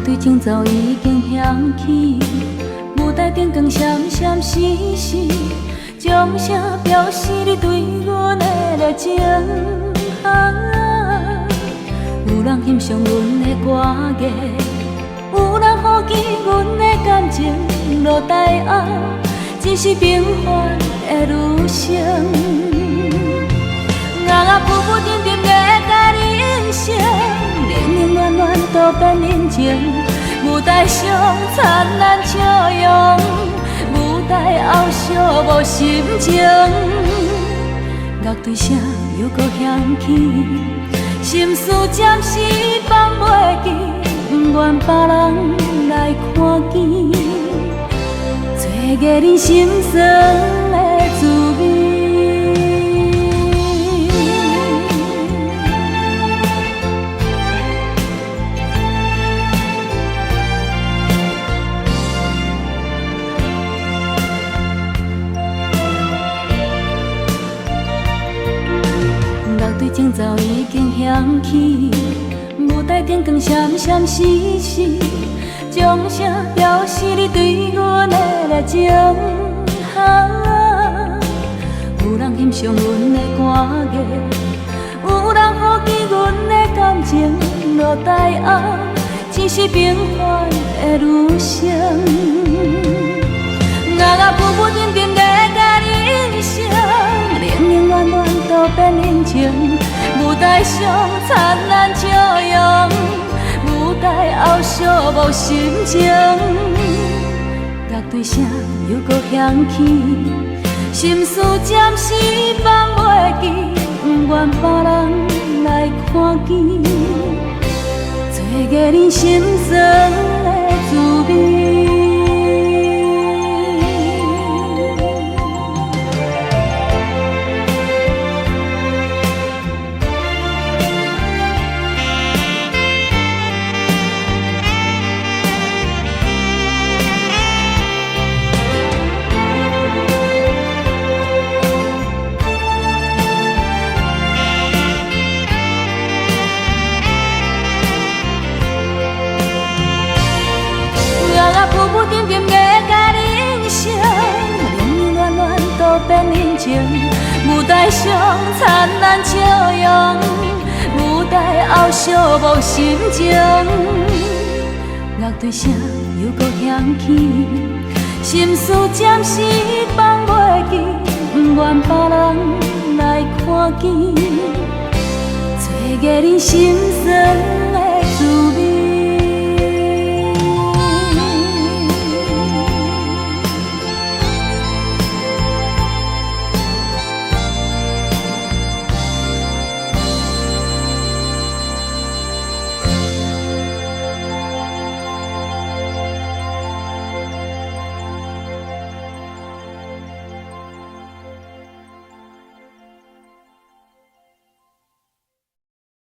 对情早已经响起，舞台顶光闪闪烁烁，掌声表示你对阮的热情。有人欣赏阮的歌艺，有人好奇阮的感情落台后，只是平凡的女性。我浮浮沉沉的甲你应承，冷冷暖暖都变人情。舞台上灿烂笑容，舞台后寂寞心情。乐队声又搁响起，心事暂时放袂记，不愿别人来看见，找个人心酸的滋味。情早已经响起，舞台顶光闪闪烁烁，掌声表示你对阮的热情。有人欣赏阮的歌艺，有人好奇阮的感情落台后，只是平凡的女性。我浮浮沉沉的甲你应承，冷冷暖暖都变人情。舞台上灿烂笑容，舞台后寂寞心情。乐队声又搁响起，心事暂时放袂记，不愿别人来看见，找个人心酸的滋味。浮浮沉沉的甲你应承，冷冷暖暖都变人情。舞台上灿烂笑容，舞台后寂寞心情。乐队声又搁响起，心事暂时放袂记，不愿别人来看见，找个人心酸。